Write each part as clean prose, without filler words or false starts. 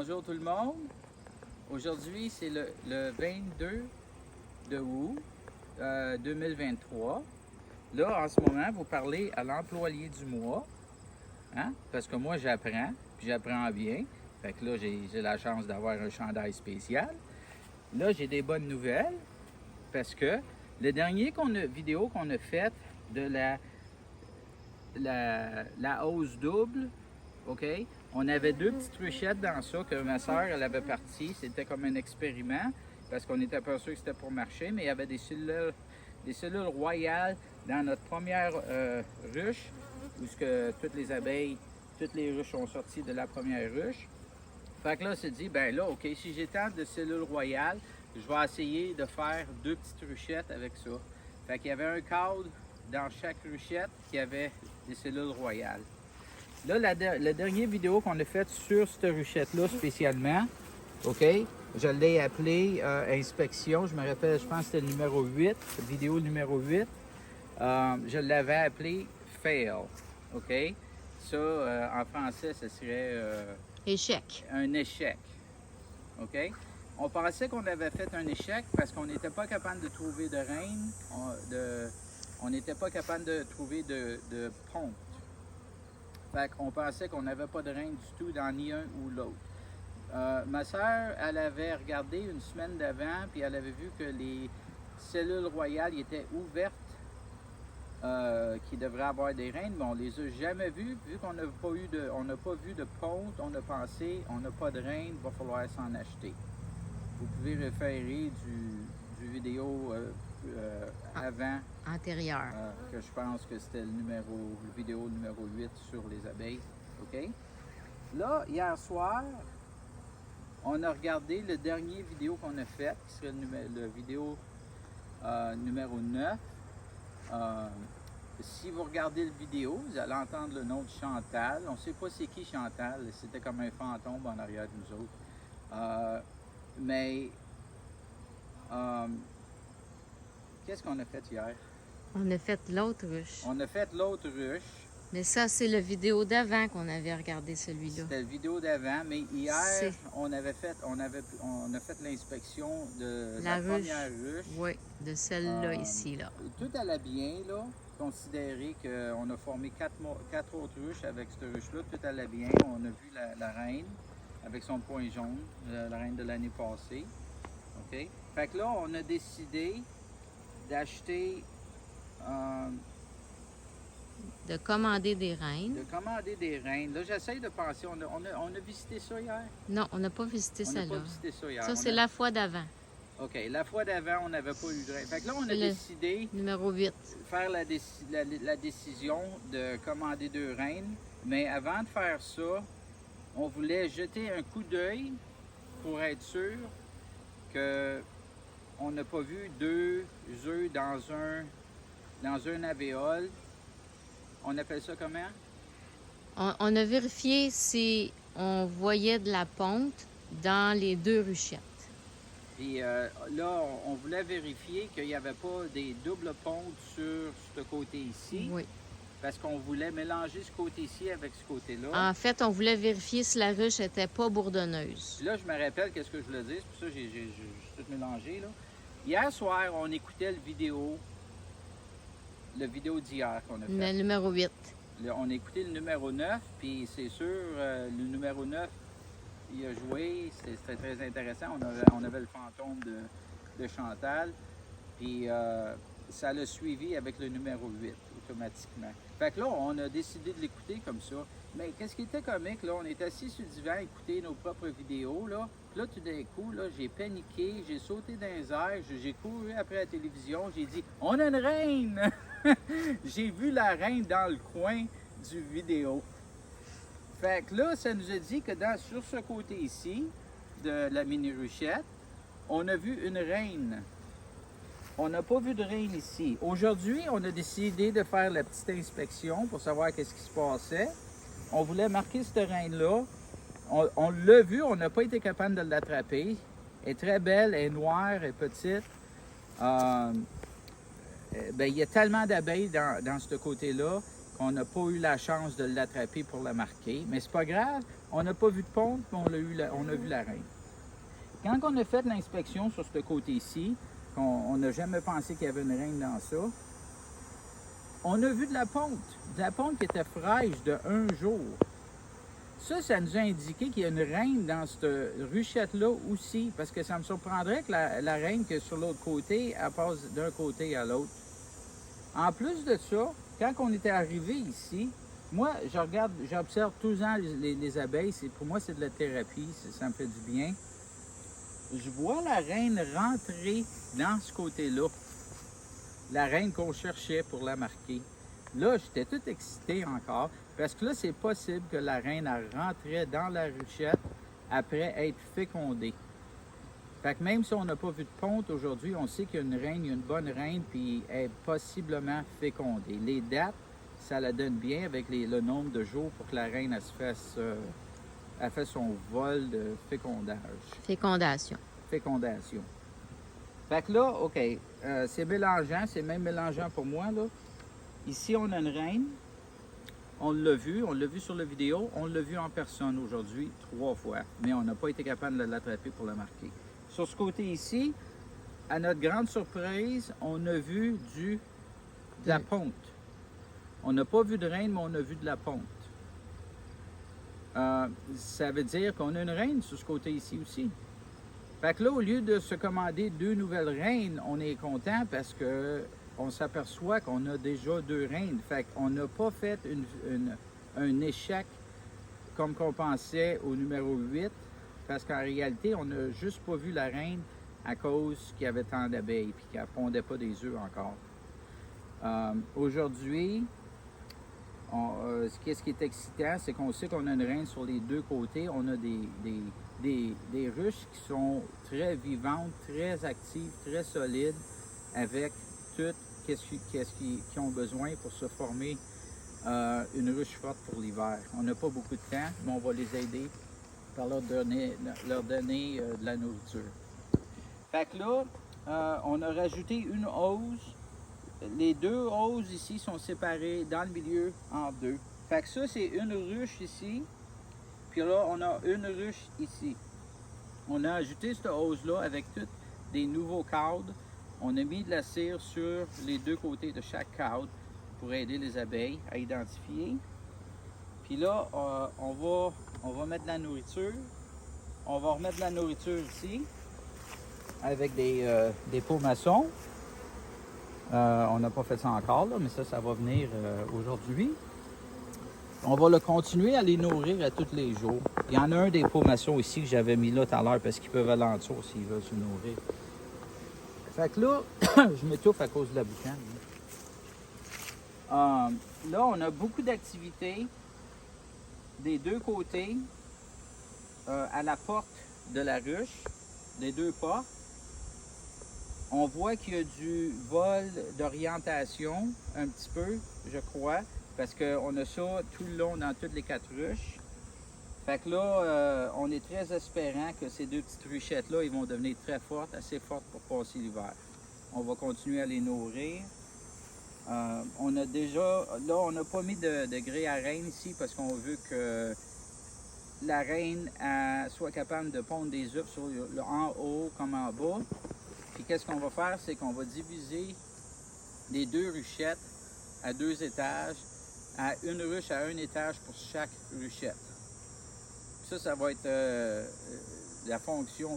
Bonjour tout le monde. Aujourd'hui, c'est le 22 de août 2023. Là, en ce moment, vous parlez à l'employé du mois, hein? Parce que moi, j'apprends, puis j'apprends bien. Fait que là, j'ai la chance d'avoir un chandail spécial. Là, j'ai des bonnes nouvelles, parce que le dernier vidéo qu'on a faite de la hausse double, OK? On avait deux petites ruchettes dans ça que ma soeur, elle avait parti. C'était comme un expériment parce qu'on n'était pas sûr que c'était pour marcher, mais il y avait des cellules royales dans notre première ruche où toutes les abeilles, toutes les ruches sont sorties de la première ruche. Fait que là, on s'est dit, ben là, OK, si j'ai tant de cellules royales, je vais essayer de faire deux petites ruchettes avec ça. Fait qu'il y avait un cadre dans chaque ruchette qui avait des cellules royales. Là, la dernière vidéo qu'on a faite sur cette ruchette-là spécialement, OK, je l'ai appelée inspection. Je me rappelle, je pense que c'était le numéro 8, vidéo numéro 8. Je l'avais appelée fail, OK? Ça, en français, ce serait... Échec. Un échec, OK? On pensait qu'on avait fait un échec parce qu'on n'était pas capable de trouver de reine, on n'était pas capable de trouver de ponte. Fait qu'on pensait qu'on n'avait pas de reine du tout dans ni un ou l'autre. Ma soeur, elle avait regardé une semaine d'avant, puis elle avait vu que les cellules royales étaient ouvertes, qui devraient avoir des reines, mais on les a jamais vues, vu qu'on n'a pas vu de ponte, on a pensé, on n'a pas de reine, il va falloir s'en acheter. Vous pouvez référer du vidéo avant. Antérieur. Que je pense que c'était le vidéo numéro 8 sur les abeilles. OK? Là, hier soir, on a regardé le dernier vidéo qu'on a fait, qui serait le vidéo numéro 9. Si vous regardez la vidéo, vous allez entendre le nom de Chantal. On ne sait pas c'est qui Chantal, c'était comme un fantôme en arrière de nous autres. Qu'est-ce qu'on a fait hier? On a fait l'autre ruche. On a fait l'autre ruche. Mais ça, c'est la vidéo d'avant qu'on avait regardé celui-là. C'était la vidéo d'avant, mais hier, on a fait l'inspection de la première ruche. Oui, de celle-là ici, là. Tout allait bien, là. Considéré qu'on a formé quatre autres ruches avec cette ruche-là, tout allait bien. On a vu la reine avec son point jaune, la reine de l'année passée. OK? Fait que là, on a décidé d'acheter... de commander des reines. De commander des reines. Là, j'essaye de penser. On a visité ça hier? Non, on n'a pas visité ça, là. On n'a pas visité ça hier. Ça, c'est la fois d'avant. OK. La fois d'avant, on n'avait pas eu de reines. Fait que là, on a décidé... Numéro 8. Faire la décision de commander deux reines. Mais avant de faire ça, on voulait jeter un coup d'œil pour être sûr qu'on n'a pas vu deux œufs dans un alvéole. On appelle ça comment? On a vérifié si on voyait de la ponte dans les deux ruchettes. Puis là, on voulait vérifier qu'il n'y avait pas des doubles pontes sur ce côté ici. Oui. Parce qu'on voulait mélanger ce côté-ci avec ce côté-là. En fait, on voulait vérifier si la ruche n'était pas bourdonneuse. Puis là, je me rappelle qu'est-ce que je voulais dire. C'est pour ça que j'ai tout mélangé, là. Hier soir, on écoutait le vidéo d'hier qu'on a fait. Le numéro 8. On a écouté le numéro 9, puis c'est sûr, le numéro 9, il a joué. C'était très intéressant. On avait le fantôme de Chantal. Puis ça l'a suivi avec le numéro 8, automatiquement. Fait que là, on a décidé de l'écouter comme ça. Mais qu'est-ce qui était comique, là? On est assis sur le divan à écouter nos propres vidéos, là. Puis là, tout d'un coup, là, j'ai paniqué, j'ai sauté dans les airs, j'ai couru après la télévision, j'ai dit « On a une reine! » J'ai vu la reine dans le coin du vidéo. Fait que là, ça nous a dit que sur ce côté ici, de la mini-ruchette, on a vu une reine. On n'a pas vu de reine ici. Aujourd'hui, on a décidé de faire la petite inspection pour savoir qu'est-ce qui se passait. On voulait marquer cette reine-là. On l'a vu, on n'a pas été capable de l'attraper. Elle est très belle, elle est noire, elle est petite. Il y a tellement d'abeilles dans ce côté-là qu'on n'a pas eu la chance de l'attraper pour la marquer. Mais c'est pas grave, On n'a pas vu de ponte, mais on a vu la reine. Quand on a fait l'inspection sur ce côté-ci, on n'a jamais pensé qu'il y avait une reine dans ça, on a vu de la ponte qui était fraîche de 1 jour. Ça nous a indiqué qu'il y a une reine dans cette ruchette-là aussi, parce que ça me surprendrait que la reine qui est sur l'autre côté, elle passe d'un côté à l'autre. En plus de ça, quand on était arrivé ici, moi, j'observe tout le temps les abeilles. Pour moi, c'est de la thérapie, ça me fait du bien. Je vois la reine rentrer dans ce côté-là. La reine qu'on cherchait pour la marquer. Là, j'étais tout excité encore, parce que là, c'est possible que la reine rentrait dans la ruchette après être fécondée. Fait que même si on n'a pas vu de ponte aujourd'hui, on sait qu'il y a une reine, il y a une bonne reine, puis elle est possiblement fécondée. Les dates, ça la donne bien avec le nombre de jours pour que la reine elle fait son vol de fécondage. Fécondation. Fait que là, OK, c'est mélangeant, c'est même mélangeant pour moi, là. Ici, on a une reine. On l'a vu sur la vidéo, on l'a vu en personne aujourd'hui 3 fois, mais on n'a pas été capable de l'attraper pour la marquer. Sur ce côté ici, à notre grande surprise, on a vu de la ponte. On n'a pas vu de reine, mais on a vu de la ponte. Ça veut dire qu'on a une reine sur ce côté ici aussi. Fait que là, au lieu de se commander 2 nouvelles reines, on est content parce que on s'aperçoit qu'on a déjà 2 reines. Fait qu'on n'a pas fait un échec comme qu'on pensait au numéro 8, parce qu'en réalité, on n'a juste pas vu la reine à cause qu'il y avait tant d'abeilles et qu'elle ne pondait pas des œufs encore. Aujourd'hui, ce qui est excitant, c'est qu'on sait qu'on a une reine sur les 2 côtés. On a des ruches qui sont très vivantes, très actives, très solides, avec tout qui ont besoin pour se former une ruche forte pour l'hiver. On n'a pas beaucoup de temps, mais on va les aider par leur donner de la nourriture. Fait que là, on a rajouté une hausse. Les 2 hausses ici sont séparées dans le milieu en 2. Fait que ça, c'est une ruche ici. Puis là, on a une ruche ici. On a ajouté cette hausse-là avec tous des nouveaux cadres. On a mis de la cire sur les 2 côtés de chaque cadre pour aider les abeilles à identifier. Puis là, on va mettre de la nourriture. On va remettre de la nourriture ici avec des pots maçons. On n'a pas fait ça encore, là, mais ça va venir aujourd'hui. On va le continuer à les nourrir à tous les jours. Il y en a un des pots maçons ici que j'avais mis là tout à l'heure parce qu'ils peuvent alentour s'ils veulent se nourrir. Fait que là, je m'étouffe à cause de la boucane. Là, on a beaucoup d'activités des 2 côtés à la porte de la ruche, des 2 portes. On voit qu'il y a du vol d'orientation un petit peu, je crois, parce qu'on a ça tout le long dans toutes les 4 ruches. Fait que là, on est très espérant que ces 2 petites ruchettes-là, ils vont devenir très fortes, assez fortes pour passer l'hiver. On va continuer à les nourrir. On a déjà, là, on n'a pas mis de grille à reine ici parce qu'on veut que la reine soit capable de pondre des œufs en haut comme en bas. Puis qu'est-ce qu'on va faire, c'est qu'on va diviser les 2 ruchettes à 2 étages, à une ruche à 1 étage pour chaque ruchette. Ça va être la fonction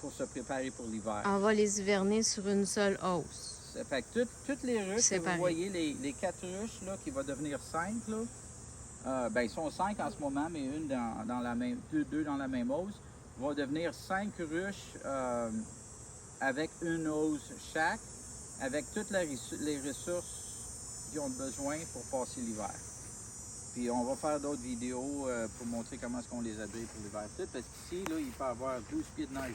pour se préparer pour l'hiver. On va les hiverner sur une seule hausse. Ça fait que toutes les ruches, que vous voyez, les 4 ruches là, qui vont devenir 5, là, ben, ils sont 5 en ce moment, mais deux dans la même hausse, vont devenir 5 ruches avec une hausse chaque, avec toutes les ressources qu'ils ont besoin pour passer l'hiver. Puis on va faire d'autres vidéos pour montrer comment est-ce qu'on les abrite pour l'hiver. Parce qu'ici, là, il peut y avoir 12 pieds de neige.